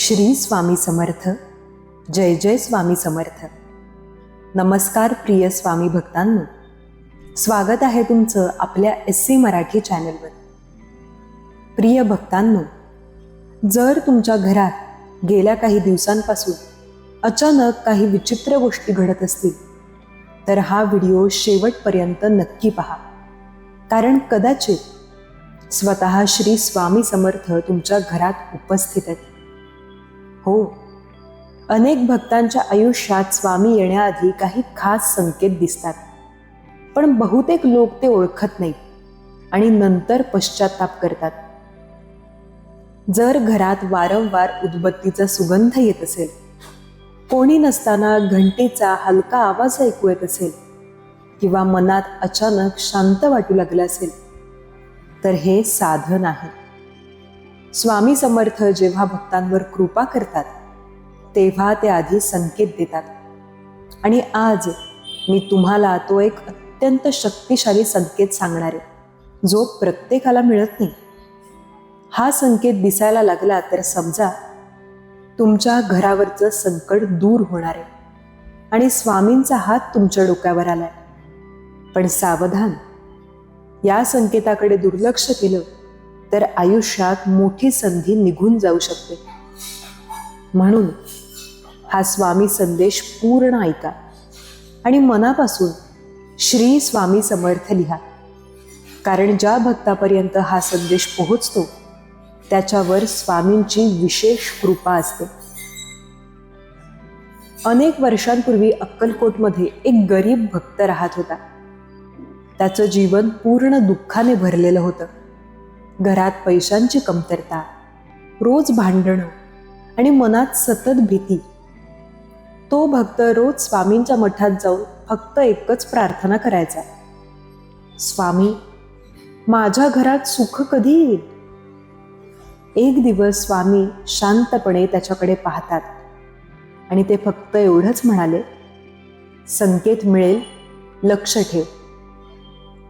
श्री स्वामी समर्थ. जय जय स्वामी समर्थ. नमस्कार प्रिय स्वामी भक्तांनो, स्वागत आहे तुमचं आपल्या SC मराठी चॅनलवर. प्रिय भक्तांनो, जर तुमच्या घरात गेल्या काही दिवसांपासून अचानक काही विचित्र गोष्टी घडत असतील तर हा व्हिडिओ शेवटपर्यंत नक्की पहा, कारण कदाचित स्वतः श्री स्वामी समर्थ तुमच्या घरात उपस्थित आहेत. हो, अनेक भक्तांच्या आयुष्यात स्वामी येण्याआधी काही खास संकेत दिसतात, पण बहुतेक लोक ते ओळखत नाहीत आणि नंतर पश्चाताप करतात. जर घरात वारंवार उदबत्तीचा सुगंध येत असेल, कोणी नसताना घंटेचा हलका आवाज ऐकू येत असेल किंवा मनात अचानक शांत वाटू लागलं असेल तर हे साधन आहे. स्वामी समर्थ जेव्हा भक्तांवर कृपा करतात तेव्हा ते आधी संकेत देतात, आणि आज मी तुम्हाला तो एक अत्यंत शक्तिशाली संकेत सांगणार आहे जो प्रत्येकाला मिळत नाही. हा संकेत दिसायला लागला तर समजा तुमच्या घरावरचं संकट दूर होणार आहे आणि स्वामींचा हात तुमच्या डोक्यावर आलाय. पण सावधान, या संकेताकडे दुर्लक्ष केलं तर आयुष्यात मोठी संधी निघून जाऊ शकते. म्हणून हा स्वामी संदेश पूर्ण ऐका आणि मनापासून श्री स्वामी समर्थ लिहा, कारण ज्या भक्तापर्यंत हा संदेश पोहोचतो त्याच्यावर स्वामींची विशेष कृपा असते. अनेक वर्षांपूर्वी अक्कलकोटमध्ये एक गरीब भक्त राहत होता. त्याचं जीवन पूर्ण दुःखाने भरलेलं होतं. घरात पैशांची कमतरता, रोज भांडणं आणि मनात सतत भीती. तो भक्त रोज स्वामींच्या मठात जाऊन फक्त एकच प्रार्थना करायचा, स्वामी, माझ्या घरात सुख कधी येईल? एक दिवस स्वामी शांतपणे त्याच्याकडे पाहतात आणि ते फक्त एवढंच म्हणाले, संकेत मिळेल, लक्ष ठेव.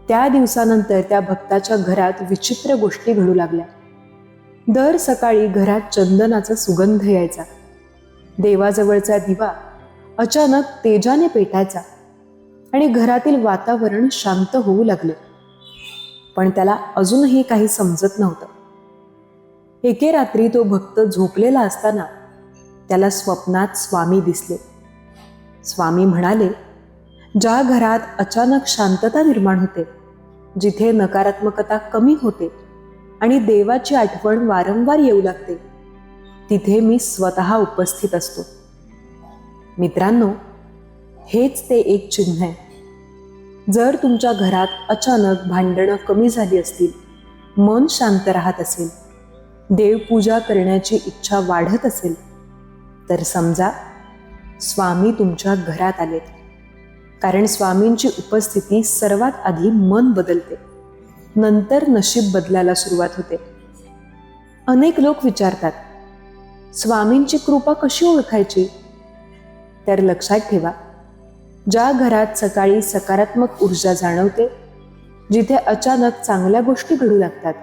त्या दिवसानंतर त्या भक्ताच्या घरात विचित्र गोष्टी घडू लागल्या. दर सकाळी घरात चंदनाचा सुगंध यायचा. देवाजवळचा दिवा अचानक तेजाने पेटायचा आणि घरातील वातावरण शांत होऊ लागले. पण त्याला अजूनही काही समजत नव्हतं. एके रात्री तो भक्त झोपलेला असताना त्याला स्वप्नात स्वामी दिसले. स्वामी म्हणाले, ज्या घरात अचानक शांतता निर्माण होते, जिथे नकारात्मकता कमी होते आणि देवाची आठवण वारंवार येऊ लागते, तिथे मी स्वतः उपस्थित असतो. मित्रांनो, हेच ते एक चिन्ह आहे. जर तुमच्या घरात अचानक भांडणं कमी झाली असतील, मन शांत राहत असेल, देवपूजा करण्याची इच्छा वाढत असेल, तर समजा स्वामी तुमच्या घरात आलेत. कारण स्वामींची उपस्थिती सर्वात आधी मन बदलते, नंतर नशीब बदलायला सुरुवात होते. अनेक लोक विचारतात, स्वामींची कृपा कशी ओळखायची? तर लक्षात ठेवा, ज्या घरात सकाळी सकारात्मक ऊर्जा जाणवते, जिथे अचानक चांगल्या गोष्टी घडू लागतात,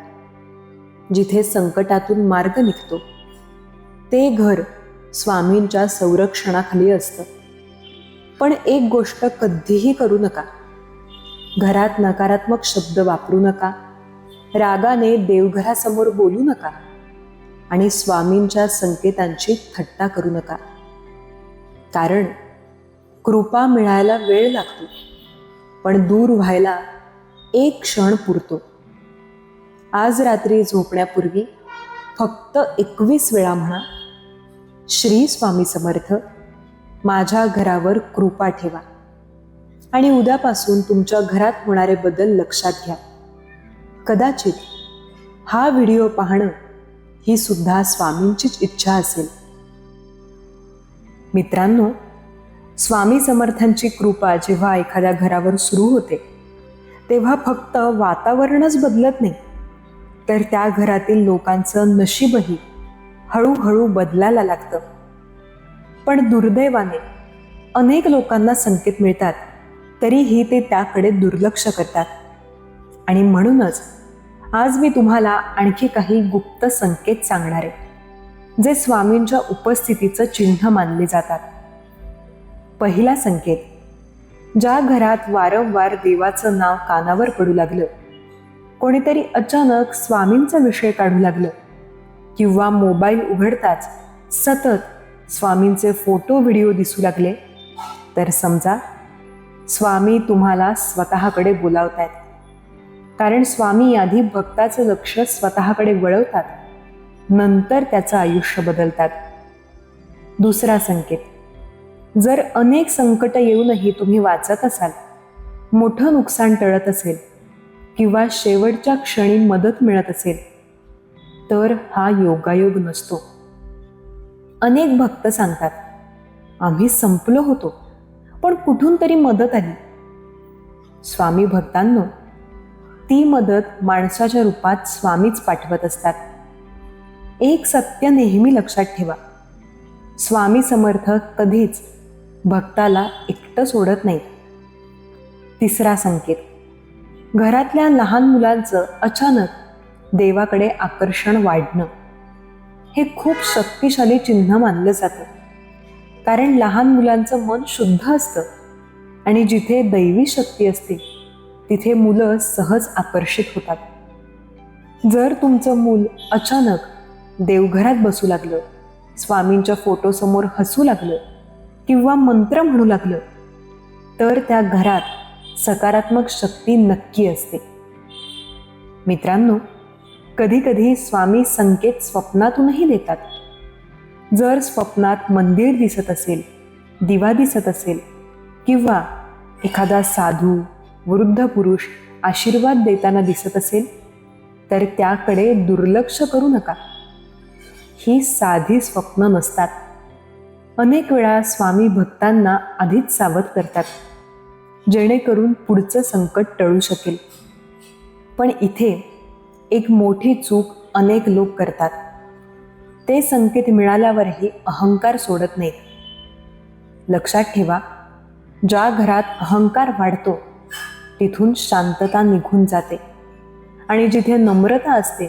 जिथे संकटातून मार्ग निघतो, ते घर स्वामींच्या संरक्षणाखाली असतं. पण एक गोष्ट कधीही करू नका, घरात नकारात्मक शब्द वापरू नका, रागाने देवघरासमोर बोलू नका आणि स्वामींच्या संकेतांची थट्टा करू नका. कारण कृपा मिळायला वेळ लागतो, पण दूर व्हायला एक क्षण पुरतो. आज रात्री झोपण्यापूर्वी फक्त 21 वेळा म्हणा, श्री स्वामी समर्थ, माझ्या घरावर कृपा ठेवा, आणि उद्यापासून तुमच्या घरात होणारे बदल लक्षात घ्या. कदाचित हा व्हिडिओ पाहणं ही सुद्धा स्वामींचीच इच्छा असेल. मित्रांनो, स्वामी समर्थांची कृपा जेव्हा एखाद्या घरावर सुरू होते तेव्हा फक्त वातावरणच बदलत नाही, तर त्या घरातील लोकांचं नशीबही हळूहळू बदलायला लागतं. पण दुर्दैवाने अनेक लोकांना संकेत मिळतात, तरीही ते त्याकडे दुर्लक्ष करतात. आणि म्हणूनच आज मी तुम्हाला आणखी काही गुप्त संकेत सांगणार आहे. जे स्वामींच्या उपस्थितीचं चिन्ह मानले जातात. पहिला संकेत, ज्या घरात वारंवार देवाचं नाव कानावर पडू लागलं, कोणीतरी अचानक स्वामींचा विषय काढू लागलं, किंवा मोबाईल उघडताच सतत स्वामींचे फोटो व्हिडिओ दिसू लागले, तर समजा स्वामी तुम्हाला स्वतःकडे बोलावतायत. कारण स्वामी आधी भक्ताचं लक्ष स्वतःकडे वळवतात, नंतर त्याचं आयुष्य बदलतात. दुसरा संकेत, जर अनेक संकट येऊनही तुम्ही वाचत असाल, मोठं नुकसान टळत असेल किंवा शेवटच्या क्षणी मदत मिळत असेल, तर हा योगायोग नसतो. अनेक भक्त सांगतात, आम्ही संपलो होतो पण कुठून तरी मदत आली. स्वामी भक्तांनो, ती मदत माणसाच्या रूपात स्वामीच पाठवत असतात. एक सत्य नेहमी लक्षात ठेवा, स्वामी समर्थ कधीच भक्ताला एकटं सोडत नाहीत. तिसरा संकेत, घरातल्या लहान मुलांचं अचानक देवाकडे आकर्षण वाढणं हे खूप शक्तिशाली चिन्ह मानलं जातं. कारण लहान मुलांचं मन शुद्ध असतं आणि जिथे दैवी शक्ती असते तिथे मुलं सहज आकर्षित होतात. जर तुमचं मूल अचानक देवघरात बसू लागलं, स्वामींच्या फोटोसमोर हसू लागलं किंवा मंत्र म्हणू लागलं, तर त्या घरात सकारात्मक शक्ती नक्की असते. मित्रांनो, कधी कधी स्वामी संकेत स्वप्नातूनही देतात. जर स्वप्नात मंदिर दिसत असेल, दिवा दिसत असेल किंवा एखादा साधू, वृद्ध पुरुष आशीर्वाद देताना दिसत असेल, तर त्याकडे दुर्लक्ष करू नका. ही साधी स्वप्न नसतात. अनेक वेळा स्वामी भक्तांना आधीच सावध करतात, जेणेकरून पुढचं संकट टळू शकेल. पण इथे एक मोठी चूक अनेक लोक करतात. ते संकेत मिळाल्यावरही अहंकार सोडत नाहीत. लक्षात ठेवा, ज्या घरात अहंकार वाढतो तिथून शांतता निघून जाते आणि जिथे नम्रता असते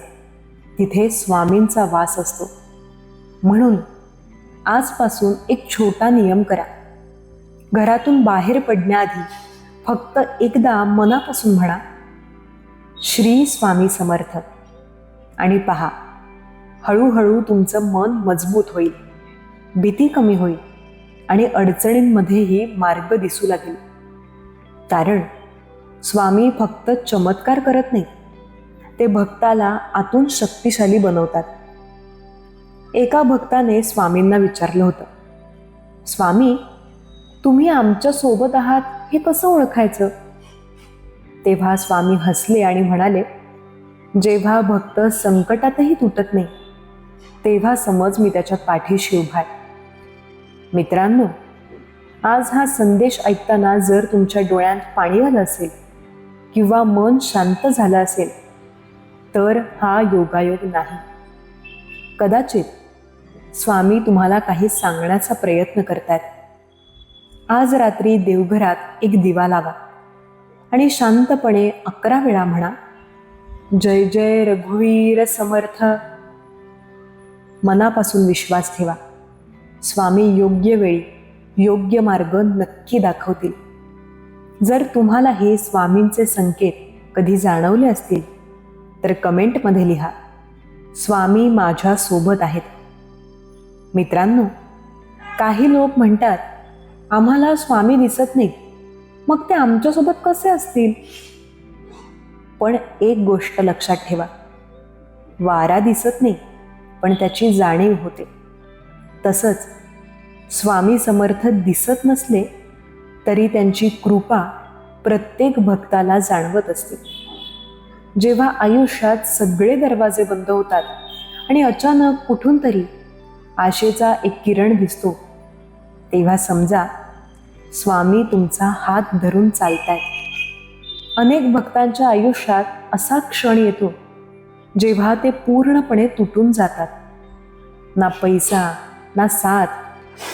तिथे स्वामींचा वास असतो. म्हणून आजपासून एक छोटा नियम करा. घरातून बाहेर पडण्याआधी फक्त एकदा मनापासून म्हणा, श्री स्वामी समर्थ, आणि पहा, हळूहळू तुमचं मन मजबूत होईल, भीती कमी होईल आणि अडचणींमध्येही मार्ग दिसू लागेल. कारण स्वामी फक्त चमत्कार करत नाहीत, ते भक्ताला आतून शक्तिशाली बनवतात. एका भक्ताने स्वामींना विचारलं होतं, स्वामी, तुम्ही आमच्या सोबत आहात हे कसं ओळखायचं? तेव्हा स्वामी हसले आणि म्हणाले, जेव्हा भक्त संकटातही तुटत नाही तेव्हा समज मी त्याच्या पाठीशी उभा आहे. मित्रांनो, आज हा संदेश ऐकताना जर तुमच्या डोळ्यात पाणी आलं असेल किंवा मन शांत झालं असेल, तर हा योगायोग नाही. कदाचित स्वामी तुम्हाला काही सांगण्याचा प्रयत्न करतात. आज रात्री देवघरात एक दिवा लावा आणि शांतपणे 11 वेळा म्हणा, जय जय रघुवीर समर्थ. मनापासून विश्वास ठेवा, स्वामी योग्य वेळी योग्य मार्ग नक्की दाखवतील. जर तुम्हाला हे स्वामींचे संकेत कधी जाणवले असतील तर कमेंटमध्ये लिहा, स्वामी माझ्या सोबत आहेत. मित्रांनो, काही लोक म्हणतात, आम्हाला स्वामी दिसत नाहीत, मग ते आमच्यासोबत कसे असतील? पण एक गोष्ट लक्षात ठेवा, वारा दिसत नाही पण त्याची जाणीव होते. तसंच स्वामी समर्थ दिसत नसले तरी त्यांची कृपा प्रत्येक भक्ताला जाणवत असते. जेव्हा आयुष्यात सगळे दरवाजे बंद होतात आणि अचानक कुठून तरी आशेचा एक किरण दिसतो, तेव्हा समजा स्वामी तुमचा हात धरून चालतायत. अनेक भक्तांच्या आयुष्यात असा क्षण येतो जेव्हा ते पूर्णपणे तुटून जातात. ना पैसा, ना साथ,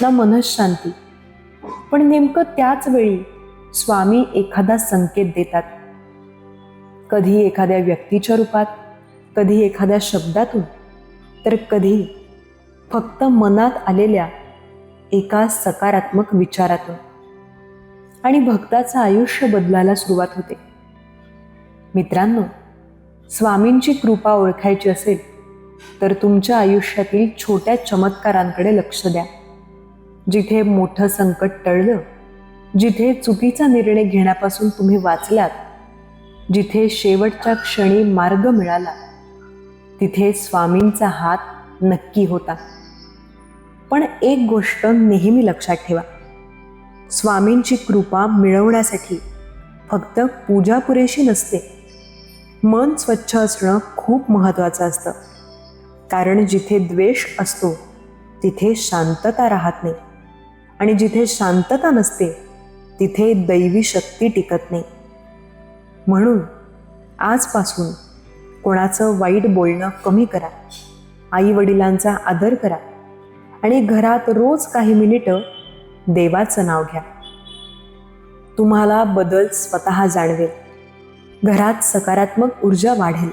ना मनःशांती. पण नेमकं त्याच वेळी स्वामी एखादा संकेत देतात. कधी एखाद्या व्यक्तीच्या रूपात, कधी एखाद्या शब्दातून, तर कधी फक्त मनात आलेल्या एका सकारात्मक विचारातून. आणि भक्ताचं आयुष्य बदलायला सुरुवात होते. मित्रांनो, स्वामींची कृपा ओळखायची असेल तर तुमच्या आयुष्यातील छोट्या चमत्कारांकडे लक्ष द्या. जिथे मोठं संकट टळलं, जिथे चुकीचा निर्णय घेण्यापासून तुम्ही वाचलात, जिथे शेवटच्या क्षणी मार्ग मिळाला, तिथे स्वामींचा हात नक्की होता. पण एक गोष्ट नेहमी लक्षात ठेवा, स्वामींची कृपा मिळवण्यासाठी फक्त पूजा पुरेशी नसते. मन स्वच्छ असणं खूप महत्त्वाचं असतं. कारण जिथे द्वेष असतो तिथे शांतता राहत नाही, आणि जिथे शांतता नसते तिथे दैवी शक्ती टिकत नाही. म्हणून आजपासून कोणाचं वाईट बोलणं कमी करा, आई वडिलांचा आदर करा, आणि घरात रोज काही मिनिटं देवाचं नाव घ्या. तुम्हाला बदल स्वतः जाणवेल. घरात सकारात्मक ऊर्जा वाढेल,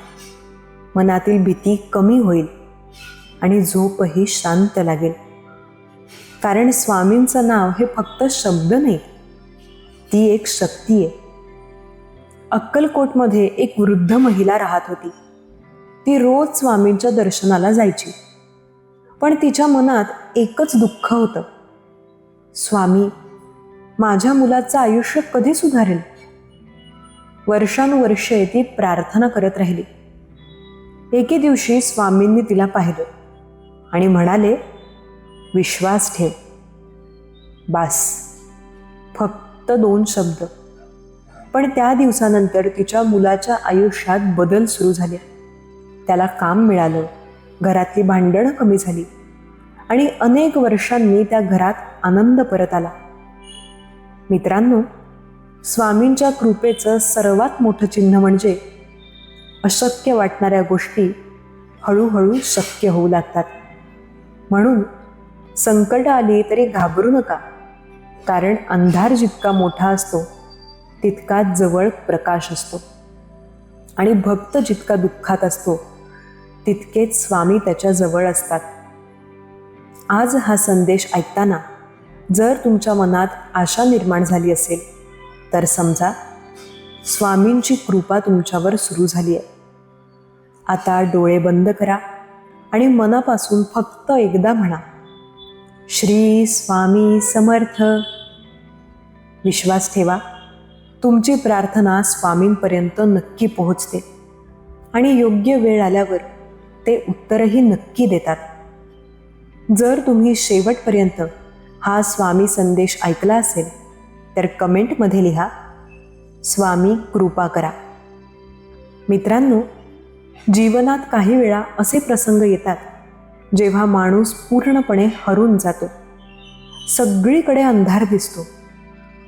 मनातील भीती कमी होईल, आणि झोपही शांत लागेल. कारण स्वामींचं नाव हे फक्त शब्द नाही, ती एक शक्ती आहे. अक्कलकोटमध्ये एक वृद्ध महिला राहत होती. ती रोज स्वामींच्या दर्शनाला जायची, पण तिच्या मनात एकच दुःख होतं. स्वामी, माझ्या मुलाचं आयुष्य कधी सुधारेल? वर्षानुवर्षे ती प्रार्थना करत राहिली. एके दिवशी स्वामींनी तिला पाहिलं आणि म्हणाले, विश्वास ठेव. बास, फक्त 2 शब्द. पण त्या दिवसानंतर तिच्या मुलाच्या आयुष्यात बदल सुरू झाले. त्याला काम मिळालं, घरातली भांडणं कमी झाली, आणि अनेक वर्षांनी त्या घरात आनंद परत आला. मित्रांनो, स्वामींच्या कृपेचं सर्वात मोठं चिन्ह म्हणजे अशक्य वाटणाऱ्या गोष्टी हळूहळू शक्य होऊ लागतात. म्हणून संकट आली तरी घाबरू नका, कारण अंधार जितका मोठा असतो तितका जवळ प्रकाश असतो, आणि भक्त जितका दुःखात असतो तितकेच स्वामी त्याच्या जवळ असतात. आज हा संदेश ऐकताना जर तुमच्या मनात आशा निर्माण झाली असेल तर समजा स्वामींची कृपा तुमच्यावर सुरू झाली आहे. आता डोळे बंद करा आणि मनापासून फक्त एकदा म्हणा, श्री स्वामी समर्थ. विश्वास ठेवा, तुमची प्रार्थना स्वामींपर्यंत नक्की पोहोचते, आणि योग्य वेळ आल्यावर ते उत्तरही नक्की देतात. जर तुम्ही शेवटपर्यंत हा स्वामी संदेश ऐकला असेल तर कमेंटमध्ये लिहा, स्वामी कृपा करा. मित्रांनो, जीवनात काही वेळा असे प्रसंग येतात जेव्हा माणूस पूर्णपणे हरून जातो. सगळीकडे अंधार दिसतो,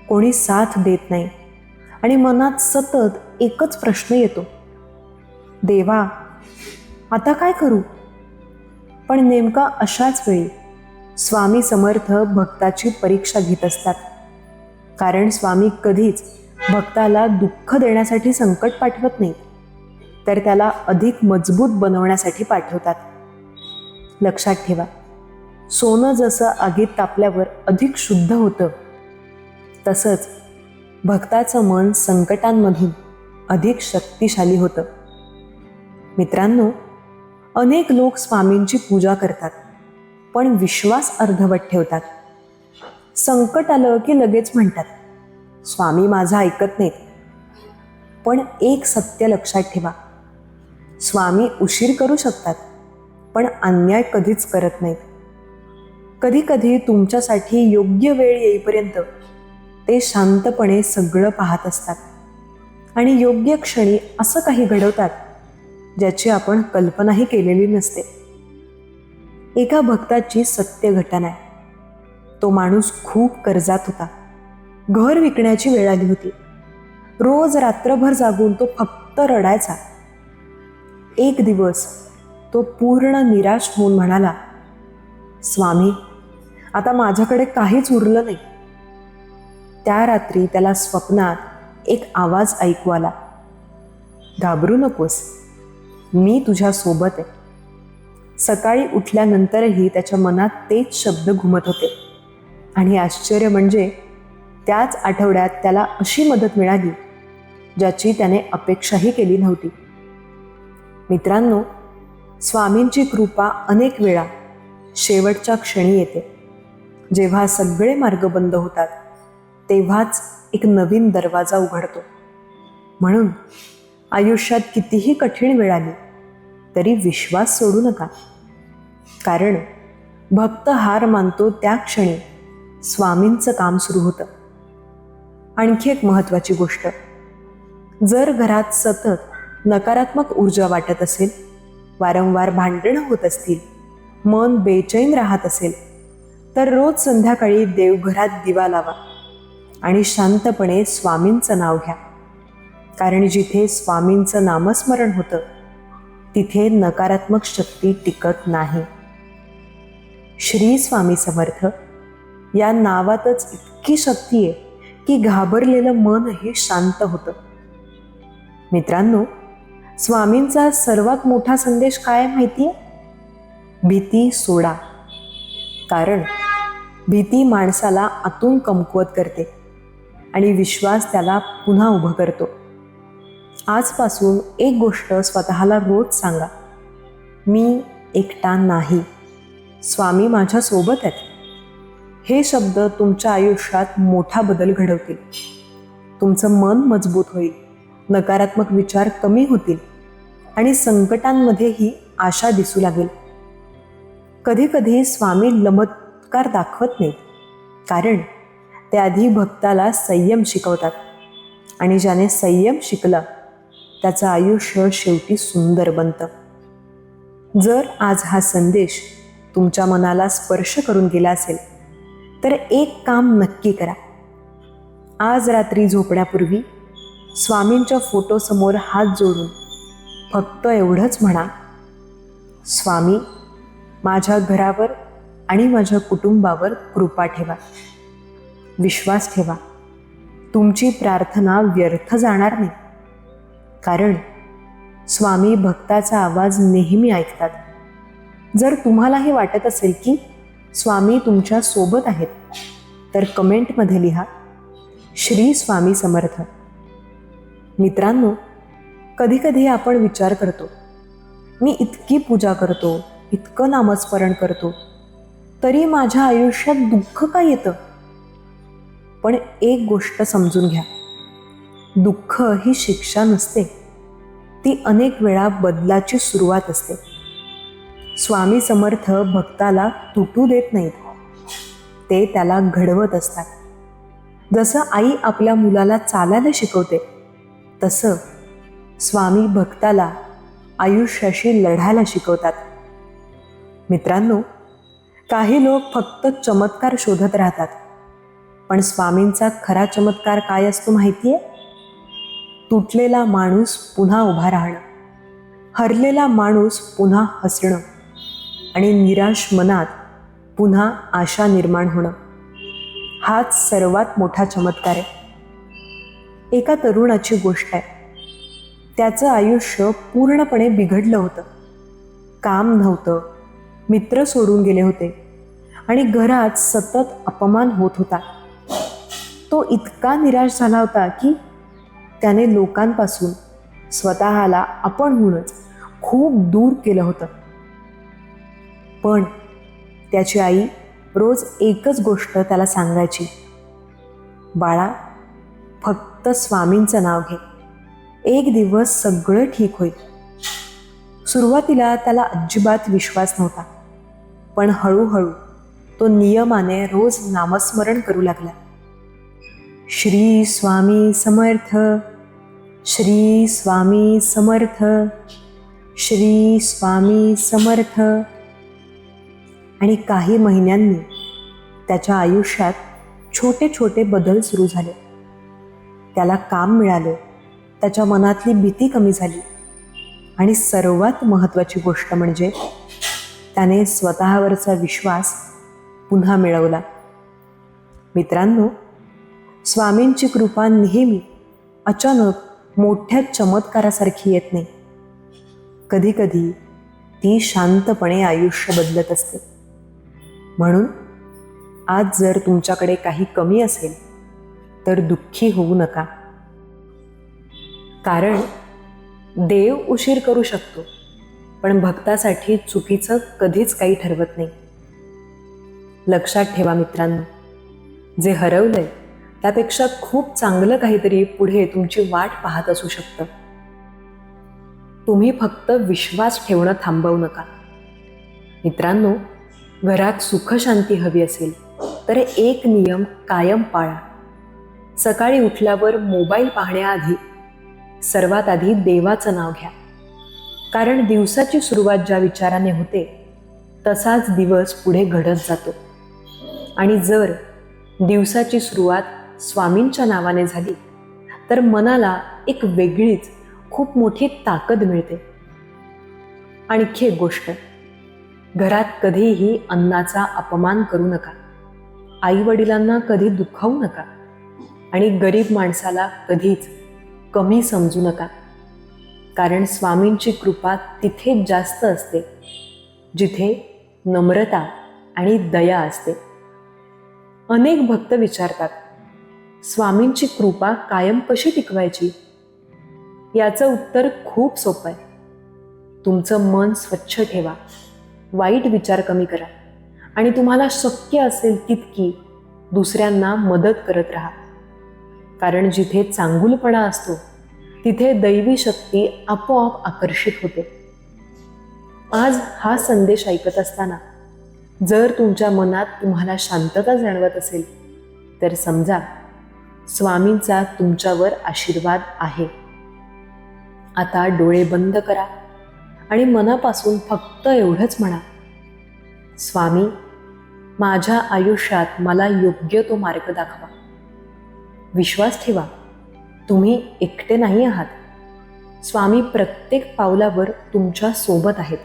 कोणी साथ देत नाही, आणि मनात सतत एकच प्रश्न येतो, देवा, आता काय करू? पण नेमका अशाच वेळी स्वामी समर्थ भक्ताची परीक्षा घेत असतात. कारण स्वामी कधीच भक्ताला दुःख देण्यासाठी संकट पाठवत नाही, तर त्याला अधिक मजबूत बनवण्यासाठी पाठवतात. लक्षात ठेवा, सोनं जसं आगीत तापल्यावर अधिक शुद्ध होतं, तसंच भक्ताचं मन संकटांमधून अधिक शक्तिशाली होतं. मित्रांनो, अनेक लोक स्वामींची पूजा करतात, पण विश्वास अर्धवट ठेवतात. संकट आलं की लगेच म्हणतात, स्वामी माझं ऐकत नाहीत. पण एक सत्य लक्षात ठेवा, स्वामी उशीर करू शकतात, पण अन्याय कधीच करत नाहीत. कधी कधी तुमच्यासाठी योग्य वेळ येईपर्यंत ते शांतपणे सगळं पाहत असतात, आणि योग्य क्षणी असं काही घडवतात ज्याची आपण कल्पनाही केलेली नसते. एका भक्ताची सत्य घटना आहे. तो माणूस खूप कर्जात होता. घर विकण्याची वेळ आली होती. रोज रात्रभर जागून तो फक्त रडायचा. एक दिवस तो पूर्ण निराश होऊन म्हणाला, स्वामी, आता माझ्याकडे काहीच उरलं नाही. त्या रात्री त्याला स्वप्नात एक आवाज ऐकू आला, घाबरू नकोस, मी तुझ्या सोबत आहे. सकाळी उठल्यानंतरही त्याच्या मनात तेच शब्द घुमत होते. आणि आश्चर्य म्हणजे त्याच आठवड्यात त्याला अशी मदत मिळाली ज्याची त्याने अपेक्षाही केली नव्हती. मित्रांनो, स्वामींची कृपा अनेक वेळा शेवटच्या क्षणी येते. जेव्हा सगळे मार्ग बंद होतात तेव्हाच एक नवीन दरवाजा उघडतो. म्हणून आयुष्यात कितीही कठीण वेळ आली तरी विश्वास सोडू नका. कारण भक्त हार मानतो त्या क्षणी स्वामींचं काम सुरू होतं. आणखी एक महत्त्वाची गोष्ट, जर घरात सतत नकारात्मक ऊर्जा वाटत असेल, वारंवार भांडणं होत असतील, मन बेचैन राहत असेल, तर रोज संध्याकाळी देवघरात दिवा लावा आणि शांतपणे स्वामींचं नाव घ्या. कारण जिथे स्वामींचं नामस्मरण होतं तिथे नकारात्मक शक्ती टिकत नाही. श्री स्वामी समर्थ या नावातच इतकी शक्ती आहे की घाबरलेलं मनही शांत होतं. मित्रांनो, स्वामींचा सर्वात मोठा संदेश काय माहितीये? भीती सोडा. कारण भीती माणसाला आतून कमकुवत करते आणि विश्वास त्याला पुन्हा उभं करतो. आजपासून एक गोष्ट स्वतःला रोज सांगा, मी एकटा नाही, स्वामी माझ्या सोबत आहेत. हे शब्द तुमच्या आयुष्यात मोठा बदल घडवतील. तुमचं मन मजबूत होईल, नकारात्मक विचार कमी होतील आणि संकटांमध्येही आशा दिसू लागेल. कधी कधी स्वामी चमत्कार दाखवत नाहीत, कारण ते आधी भक्ताला संयम शिकवतात. आणि ज्याने संयम शिकला त्याचं आयुष्य शेवटी सुंदर बनतं. जर आज हा संदेश तुमच्या मनाला स्पर्श करून गेला असेल तर एक काम नक्की करा. आज रात्री झोपण्यापूर्वी स्वामींच्या फोटोसमोर हात जोडून फक्त एवढंच म्हणा, स्वामी, माझ्या घरावर आणि माझ्या कुटुंबावर कृपा ठेवा. विश्वास ठेवा, तुमची प्रार्थना व्यर्थ जाणार नाही. कारण स्वामी भक्ताचा आवाज नेहमी ऐकतात. जर तुम्हालाही वाटत असेल की स्वामी तुमच्या सोबत आहेत तर कमेंटमध्ये लिहा, श्री स्वामी समर्थ. मित्रांनो, कधीकधी आपण विचार करतो, मी इतकी पूजा करतो, इतकं नामस्मरण करतो, तरी माझ्या आयुष्यात दुःख का येतं? पण एक गोष्ट समजून घ्या, दुःख ही शिक्षा नसते, ती अनेक वेळा बदलाची सुरुवात असते. स्वामी समर्थ भक्ताला तुटू देत नाहीत, ते त्याला घडवत असतात. जसं आई आपल्या मुलाला चालायला शिकवते तसं स्वामी भक्ताला आयुष्याशी लढायला शिकवतात. मित्रांनो, काही लोक फक्त चमत्कार शोधत राहतात, पण स्वामींचा खरा चमत्कार काय असतो माहितीये? तुटलेला माणूस पुन्हा उभा राहणं, हरलेला माणूस पुन्हा हसणं आणि निराश मनात पुन्हा आशा निर्माण होणं. हाच सर्वात मोठा चमत्कार आहे. एका तरुणाची गोष्ट आहे. त्याचं आयुष्य पूर्णपणे बिघडलं होतं. काम नव्हतं, मित्र सोडून गेले होते आणि घरात सतत अपमान होत होता. तो इतका निराश झाला होता की त्याने लोकांपासून स्वतःला आपणहूनच खूप दूर केलं होतं. पण त्याची आई रोज एकच गोष्ट त्याला सांगायची, बाळा, फक्त स्वामींचं नाव घे, एक दिवस सगळं ठीक होईल. सुरुवातीला त्याला अजिबात विश्वास नव्हता, पण हळूहळू तो नियमाने रोज नामस्मरण करू लागला. श्री स्वामी समर्थ, श्री स्वामी समर्थ, श्री स्वामी समर्थ. आणि काही महिन्यांनी त्याच्या आयुष्यात छोटे छोटे बदल सुरू झाले. त्याला काम मिळालं, त्याच्या मनातली भीती कमी झाली आणि सर्वात महत्त्वाची गोष्ट म्हणजे त्याने स्वतःवरचा विश्वास पुन्हा मिळवला. मित्रांनो, स्वामींची कृपा नेहमी अचानक मोठ्या चमत्कारासारखी येत नाही. कधीकधी ती शांतपणे आयुष्य बदलत असते. म्हणून आज जर तुमच्याकडे काही कमी असेल तर दुःखी होऊ नका. कारण देव उशीर करू शकतो, पण भक्तासाठी चुकीचं कधीच काही ठरवत नाही. लक्षात ठेवा मित्रांनो, जे हरवलंय त्यापेक्षा खूप चांगलं काहीतरी पुढे तुमची वाट पाहत असू शकतं. तुम्ही फक्त विश्वास ठेवणं थांबवू नका. मित्रांनो, घरात सुखशांती हवी असेल तर एक नियम कायम पाळा. सकाळी उठल्यावर मोबाईल पाहण्याआधी सर्वात आधी देवाचं नाव घ्या. कारण दिवसाची सुरुवात ज्या विचाराने होते तसाच दिवस पुढे घडत जातो. आणि जर दिवसाची सुरुवात स्वामींच्या नावाने झाली तर मनाला एक वेगळीच खूप मोठी ताकद मिळते. आणखी एक गोष्ट, घरात कधीही अन्नाचा अपमान करू नका. आई वडिलांना कधी दुखावू नका आणि गरीब माणसाला कधीच कमी समजू नका. कारण स्वामींची कृपा तिथे जास्त असते जिथे नम्रता आणि दया असते. अनेक भक्त विचारतात, स्वामींची कृपा कायम कशी टिकवायची? याचं उत्तर खूप सोपं आहे. तुमचं मन स्वच्छ ठेवा, वाईट विचार कमी करा आणि तुम्हाला शक्य असेल तितकी दुसऱ्यांना मदत करत राहा. कारण जिथे चांगुलपणा असतो तिथे दैवी शक्ती आपोआप आकर्षित होते. आज हा संदेश ऐकत असताना जर तुमच्या मनात तुम्हाला शांतता जाणवत असेल तर समजा स्वामींचा तुमच्यावर आशीर्वाद आहे. आता डोळे बंद करा आणि मनापासून फक्त एवढंच म्हणा, स्वामी, माझ्या आयुष्यात मला योग्य तो मार्ग दाखवा. विश्वास ठेवा, तुम्ही एकटे नाही आहात. स्वामी प्रत्येक पावलावर तुमच्या सोबत आहेत.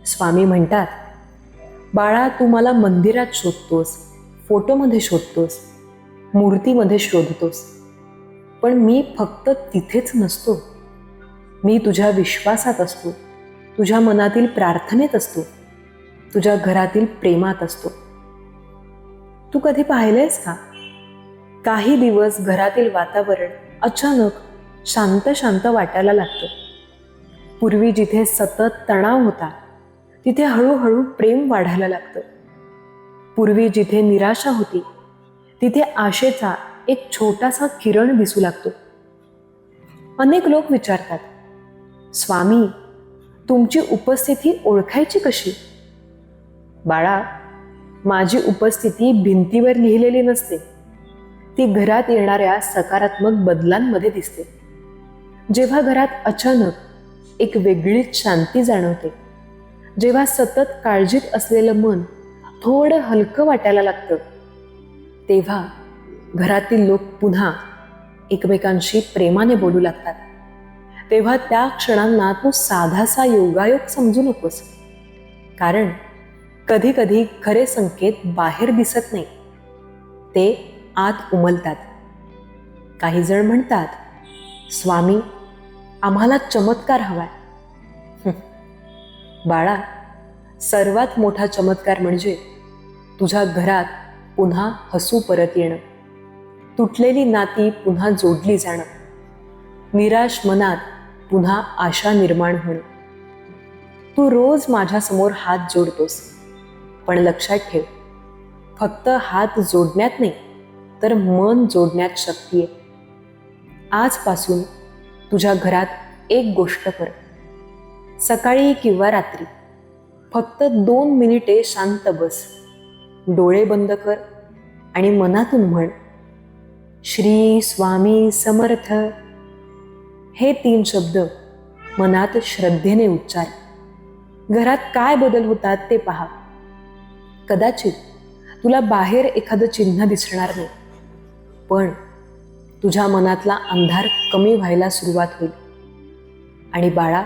स्वामी म्हणतात, बाळा, तू मला मंदिरात शोधतोस, फोटोमध्ये शोधतोस, मूर्तीमध्ये शोधतोस, पण मी फक्त तिथेच नसतो. मी तुझ्या विश्वासात असतो, तुझ्या मनातील प्रार्थनेत असतो, तुझ्या घरातील प्रेमात असतो. तू कधी पाहिलंयस का, काही दिवस घरातील वातावरण अचानक शांत शांत वाटायला लागतं. पूर्वी जिथे सतत तणाव होता तिथे हळूहळू प्रेम वाढायला लागतं. पूर्वी जिथे निराशा होती तिथे आशेचा एक छोटासा किरण दिसू लागतो. अनेक लोक विचारतात, स्वामी, तुमची उपस्थिती ओळखायची कशी? बाळा, माझी उपस्थिती भिंतीवर लिहिलेली नसते. ती घरात येणाऱ्या सकारात्मक बदलांमध्ये दिसते. जेव्हा घरात अचानक एक वेगळीच शांती जाणवते, जेव्हा सतत काळजीत असलेलं मन थोडं हलकं वाटायला लागतं, तेव्हा घरातील लोक पुन्हा एकमेकांशी प्रेमाने बोलू लागतात. तेव्हा त्या क्षणांना तू साधासा योगायोग समजू नकोस. कारण कधी कधी खरे संकेत बाहेर दिसत नाही, ते आत उमलतात. काही जण म्हणतात, स्वामी, आम्हाला चमत्कार हवाय. बाळा, सर्वात मोठा चमत्कार म्हणजे तुझ्या घरात पुन्हा हसू परत येणं, तुटलेली नाती पुन्हा जोडली जाणं, निराश मनात पुन्हा आशा निर्माण होणं. तू रोज माझ्यासमोर हात जोडतोस, पण लक्षात ठेव, फक्त हात जोडण्यात नाही तर मन जोडण्यात शक्ती आहे. आजपासून तुझ्या घरात एक गोष्ट कर. सकाळी किंवा रात्री फक्त 2 मिनिटे शांत बस, डोळे बंद कर आणि मनातून म्हण, श्री स्वामी समर्थ. हे 3 शब्द मनात श्रद्धेने उच्चार. घरात काय बदल होतात ते पहा. कदाचित तुला बाहेर एखादं चिन्ह दिसणार नाही, पण तुझ्या मनातला अंधार कमी व्हायला सुरुवात होईल. आणि बाळा,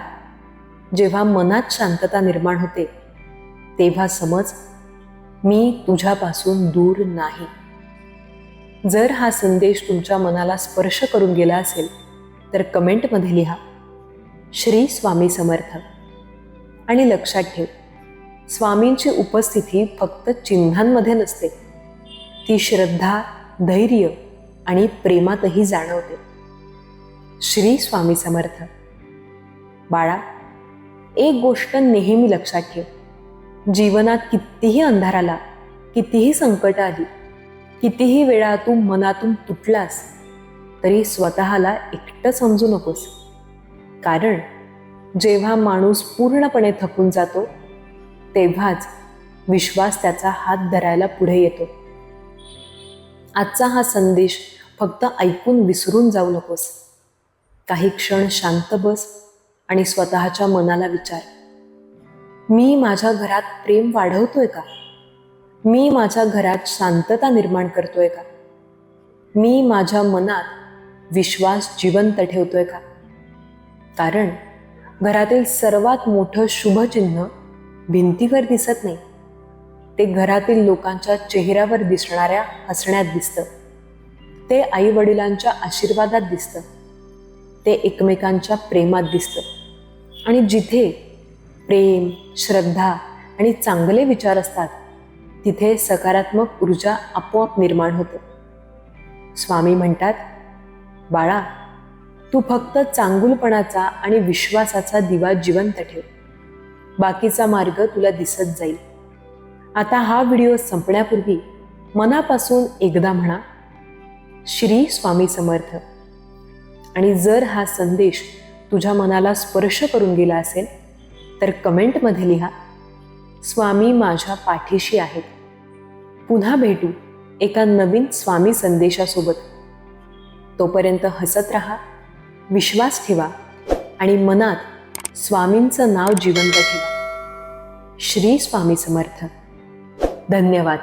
जेव्हा मनात शांतता निर्माण होते तेव्हा समज, मी तुझ्यापासून दूर नाही. जर हा संदेश तुमच्या मनाला स्पर्श करून गेला असेल तर कमेंटमध्ये लिहा, श्री स्वामी समर्थ. आणि लक्षात ठेव, स्वामींची उपस्थिती फक्त चिन्हांमध्ये नसते, ती श्रद्धा, धैर्य आणि प्रेमातही जाणवते. श्री स्वामी समर्थ. बाळा, एक गोष्ट नेहमी लक्षात ठेव, जीवनात कितीही अंधार आला, कितीही संकट आली, कितीही वेळा तू मनातून तुटलास, तरी स्वतःला एकटं समजू नकोस. कारण जेव्हा माणूस पूर्णपणे थकून जातो, तेव्हाच विश्वास त्याचा हात धरायला पुढे येतो. आजचा हा संदेश फक्त ऐकून विसरून जाऊ नकोस. काही क्षण शांत बस आणि स्वतःच्या मनाला विचार, मी माझ्या घरात प्रेम वाढवतोय का? मी माझ्या घरात शांतता निर्माण करतोय का? मी माझ्या मनात विश्वास जिवंत ठेवतोय का? कारण घरातील सर्वात मोठं शुभचिन्ह भिंतीवर दिसत नाही, ते घरातील लोकांच्या चेहऱ्यावर दिसणाऱ्या हसण्यात दिसतं. ते आई वडिलांच्या आशीर्वादात दिसतं. ते एकमेकांच्या प्रेमात दिसतं. आणि जिथे प्रेम, श्रद्धा आणि चांगले विचार असतात, तिथे सकारात्मक ऊर्जा आपोआप निर्माण होते. स्वामी म्हणतात, बाळा, तू फक्त चांगुलपणाचा आणि विश्वासाचा दिवा जिवंत ठेव. बाकीचा मार्ग तुला दिसत जाईल. आता हा व्हिडिओ संपण्यापूर्वी मनापासून एकदा म्हणा, श्री स्वामी समर्थ. आणि जर हा संदेश तुझ्या मनाला स्पर्श करून गेला असेल तर कमेंटमध्ये लिहा, स्वामी माझ्या पाठीशी आहेत. पुन्हा भेटू एका नवीन स्वामी संदेशासोबत. तोपर्यंत हसत राहा, विश्वास ठेवा आणि मनात स्वामींचं नाव जिवंत ठेवा. श्री स्वामी समर्थ. धन्यवाद.